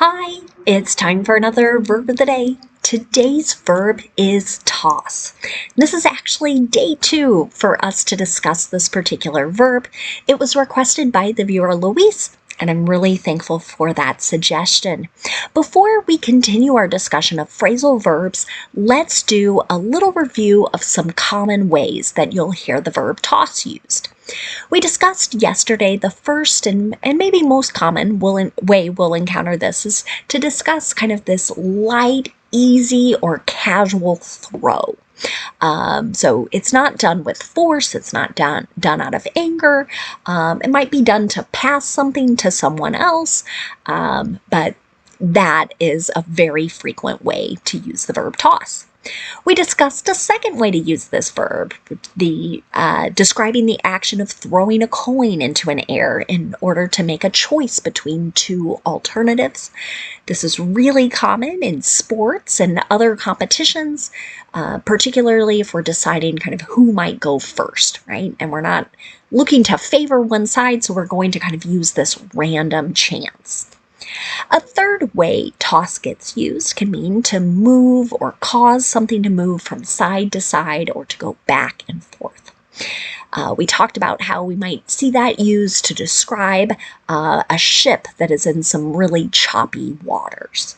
Hi, it's time for another verb of the day. Today's verb is toss. This is actually day 2 for us to discuss this particular verb. It was requested by the viewer Louise, and I'm really thankful for that suggestion. Before we continue our discussion of phrasal verbs, let's do a little review of some common ways that you'll hear the verb toss used. We discussed yesterday the first and maybe most common way we'll encounter this is to discuss kind of this light, easy, or casual throw. So it's not done with force, it's not done out of anger. It might be done to pass something to someone else, but that is a very frequent way to use the verb toss. We discussed a second way to use this verb, describing the action of throwing a coin into an air in order to make a choice between two alternatives. This is really common in sports and other competitions, particularly if we're deciding kind of who might go first, right? And we're not looking to favor one side, so we're going to kind of use this random chance. A third way toss gets used can mean to move or cause something to move from side to side or to go back and forth. We talked about how we might see that used to describe a ship that is in some really choppy waters.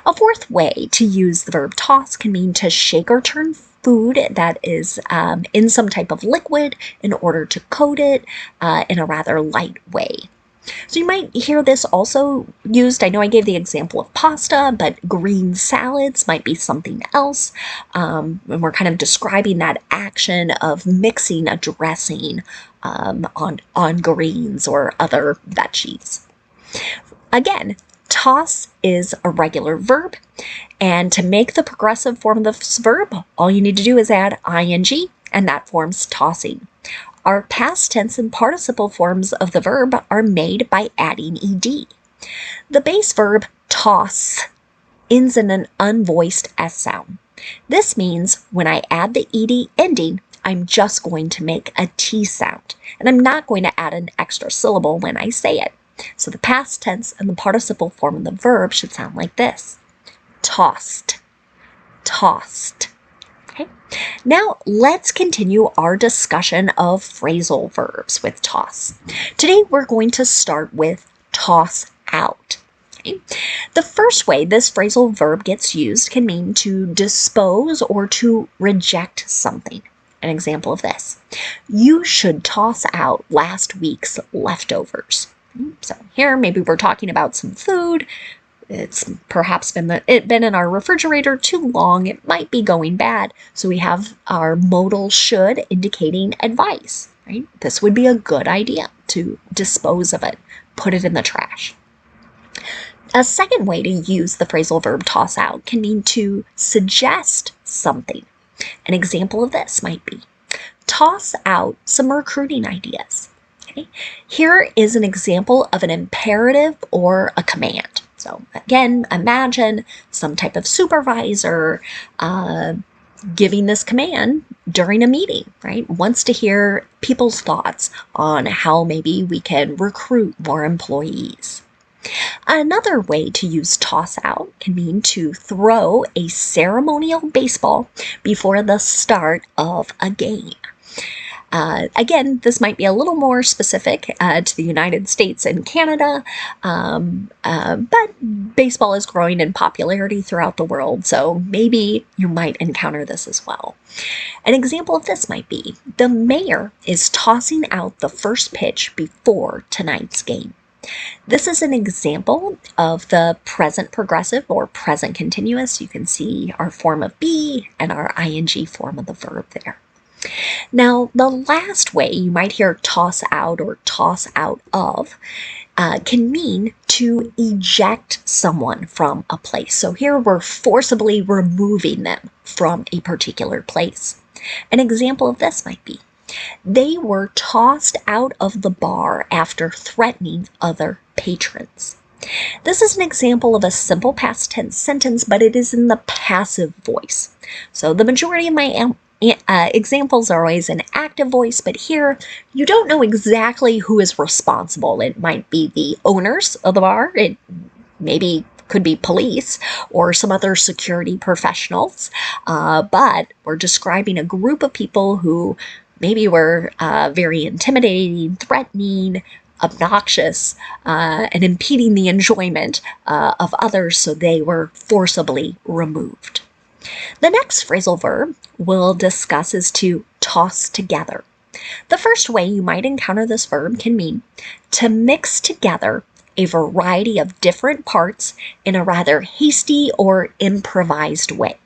A fourth way to use the verb toss can mean to shake or turn food that is in some type of liquid in order to coat it in a rather light way. So you might hear this also used, I know I gave the example of pasta, but green salads might be something else. And we're kind of describing that action of mixing a dressing on greens or other veggies. Again, toss is a regular verb, and to make the progressive form of this verb, all you need to do is add ing, and that forms tossing. Our past tense and participle forms of the verb are made by adding ed. The base verb toss ends in an unvoiced S sound. This means when I add the ed ending, I'm just going to make a T sound, and I'm not going to add an extra syllable when I say it. So the past tense and the participle form of the verb should sound like this: tossed, tossed. Okay. Now let's continue our discussion of phrasal verbs with toss. Today we're going to start with toss out. Okay. The first way this phrasal verb gets used can mean to dispose or to reject something. An example of this: you should toss out last week's leftovers. So here maybe we're talking about some food. It's perhaps been in our refrigerator too long. It might be going bad. So we have our modal should indicating advice, right? This would be a good idea to dispose of it, put it in the trash. A second way to use the phrasal verb toss out can mean to suggest something. An example of this might be, toss out some recruiting ideas. Okay? Here is an example of an imperative or a command. So again, imagine some type of supervisor giving this command during a meeting, right? Wants to hear people's thoughts on how maybe we can recruit more employees. Another way to use toss out can mean to throw a ceremonial baseball before the start of a game. Again, this might be a little more specific to the United States and Canada, but baseball is growing in popularity throughout the world, so maybe you might encounter this as well. An example of this might be, the mayor is tossing out the first pitch before tonight's game. This is an example of the present progressive or present continuous. You can see our form of be and our ing form of the verb there. Now, the last way you might hear toss out or toss out of can mean to eject someone from a place. So here we're forcibly removing them from a particular place. An example of this might be, they were tossed out of the bar after threatening other patrons. This is an example of a simple past tense sentence, but it is in the passive voice. So the majority of my examples are always an active voice, but here you don't know exactly who is responsible. It might be the owners of the bar. It maybe could be police or some other security professionals, but we're describing a group of people who maybe were very intimidating, threatening, obnoxious, and impeding the enjoyment of others, so they were forcibly removed. The next phrasal verb we'll discuss is to toss together. The first way you might encounter this verb can mean to mix together a variety of different parts in a rather hasty or improvised way.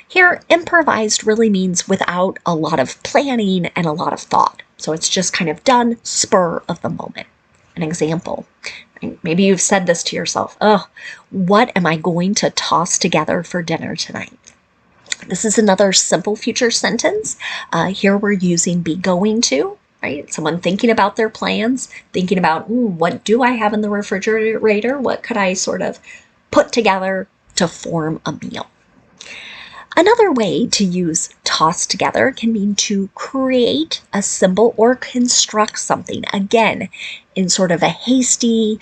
Here, improvised really means without a lot of planning and a lot of thought. So it's just kind of done spur of the moment. An example, maybe you've said this to yourself, oh, what am I going to toss together for dinner tonight? This is another simple future sentence. Here we're using be going to, right? Someone thinking about their plans, thinking about, what do I have in the refrigerator? What could I sort of put together to form a meal? Another way to use toss together can mean to create a symbol or construct something, again, in sort of a hasty,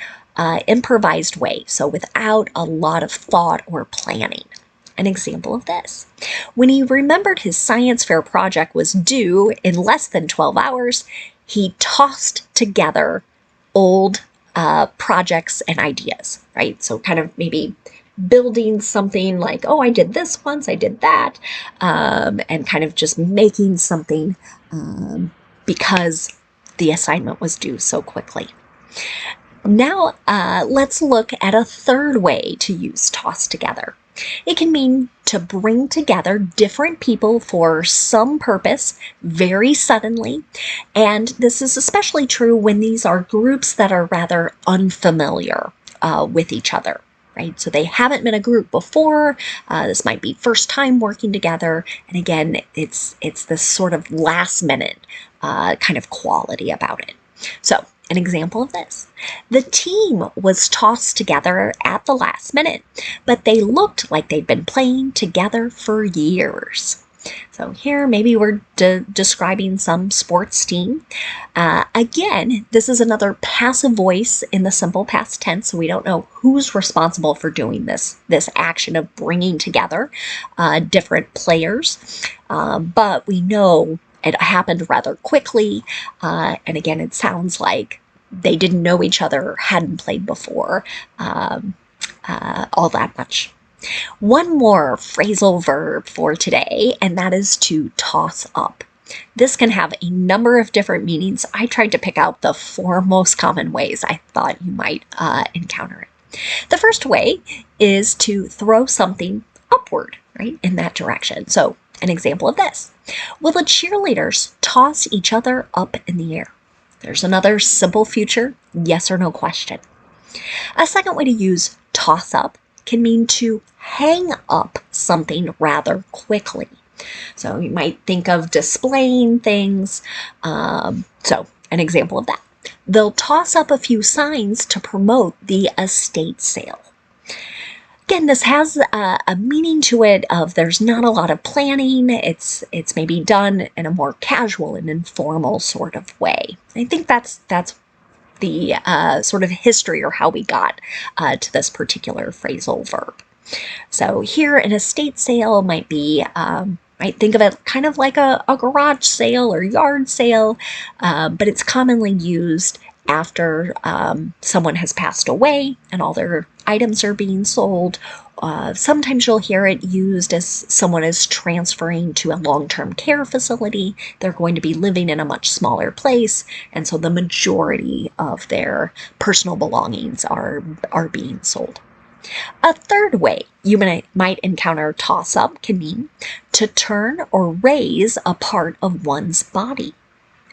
improvised way, so without a lot of thought or planning. An example of this. When he remembered his science fair project was due in less than 12 hours, he tossed together old projects and ideas, right? So kind of maybe building something like, oh, I did this once, I did that, and kind of just making something because the assignment was due so quickly. Now, let's look at a third way to use toss together. It can mean to bring together different people for some purpose very suddenly, and this is especially true when these are groups that are rather unfamiliar with each other. Right? So they haven't been a group before. This might be first time working together. And again, it's this sort of last minute kind of quality about it. So an example of this. The team was tossed together at the last minute, but they looked like they'd been playing together for years. So here, maybe we're describing some sports team. Again, this is another passive voice in the simple past tense, so we don't know who's responsible for doing this action of bringing together different players, but we know it happened rather quickly, and again, it sounds like they didn't know each other, hadn't played before all that much. One more phrasal verb for today, and that is to toss up. This can have a number of different meanings. I tried to pick out the 4 most common ways I thought you might encounter it. The first way is to throw something upward, right, in that direction. So an example of this. Will the cheerleaders toss each other up in the air? There's another simple future yes or no question. A second way to use toss up can mean to hang up something rather quickly. So you might think of displaying things. So an example of that. They'll toss up a few signs to promote the estate sale. Again, this has a meaning to it of there's not a lot of planning. It's maybe done in a more casual and informal sort of way. I think that's the sort of history or how we got to this particular phrasal verb. So here, an estate sale might be, might think of it kind of like a garage sale or yard sale, but it's commonly used after someone has passed away and all their items are being sold. Sometimes you'll hear it used as someone is transferring to a long-term care facility. They're going to be living in a much smaller place, and so the majority of their personal belongings are being sold. A third way you might encounter toss-up can mean to turn or raise a part of one's body.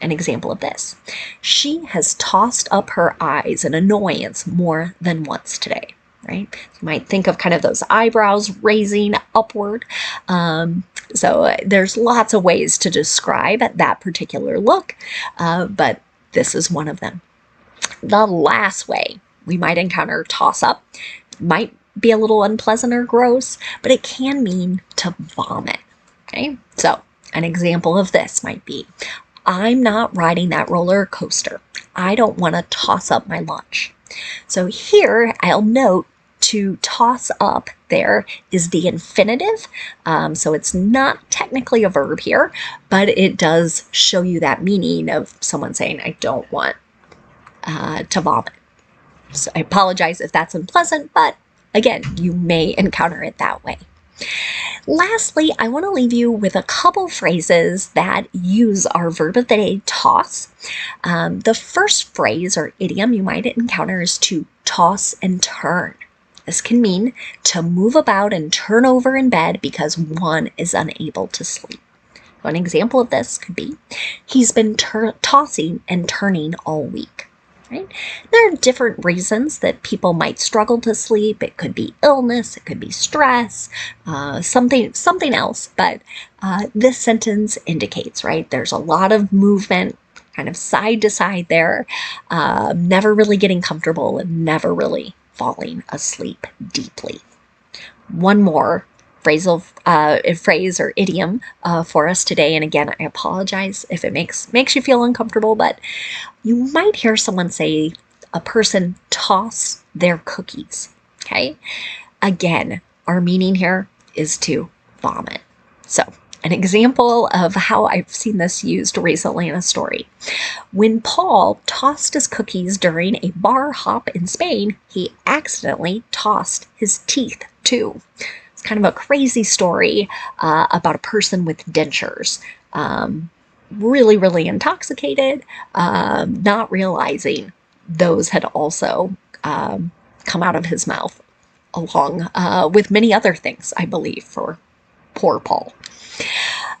An example of this. She has tossed up her eyes in annoyance more than once today, right? You might think of kind of those eyebrows raising upward. So there's lots of ways to describe that particular look, but this is one of them. The last way we might encounter toss-up might be a little unpleasant or gross, but it can mean to vomit, okay? So an example of this might be, I'm not riding that roller coaster. I don't want to toss up my lunch. So here I'll note to toss up there is the infinitive. So it's not technically a verb here, but it does show you that meaning of someone saying, I don't want to vomit. So I apologize if that's unpleasant, but again, you may encounter it that way. Lastly, I want to leave you with a couple phrases that use our verb of the day, toss. The first phrase or idiom you might encounter is to toss and turn. This can mean to move about and turn over in bed because one is unable to sleep. One example of this could be, he's been tossing and turning all week. Right? There are different reasons that people might struggle to sleep. It could be illness, it could be stress, something else. But this sentence indicates, right? There's a lot of movement, kind of side to side there, never really getting comfortable and never really falling asleep deeply. One more phrase or idiom for us today. And again, I apologize if it makes you feel uncomfortable, but you might hear someone say a person toss their cookies. Okay. Again, our meaning here is to vomit. So an example of how I've seen this used recently in a story. When Paul tossed his cookies during a bar hop in Spain, he accidentally tossed his teeth too. It's kind of a crazy story about a person with dentures. Really, really intoxicated, not realizing those had also come out of his mouth along with many other things, I believe, for poor Paul.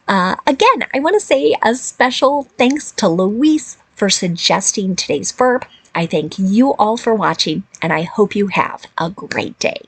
Again, I want to say a special thanks to Louise for suggesting today's verb. I thank you all for watching, and I hope you have a great day.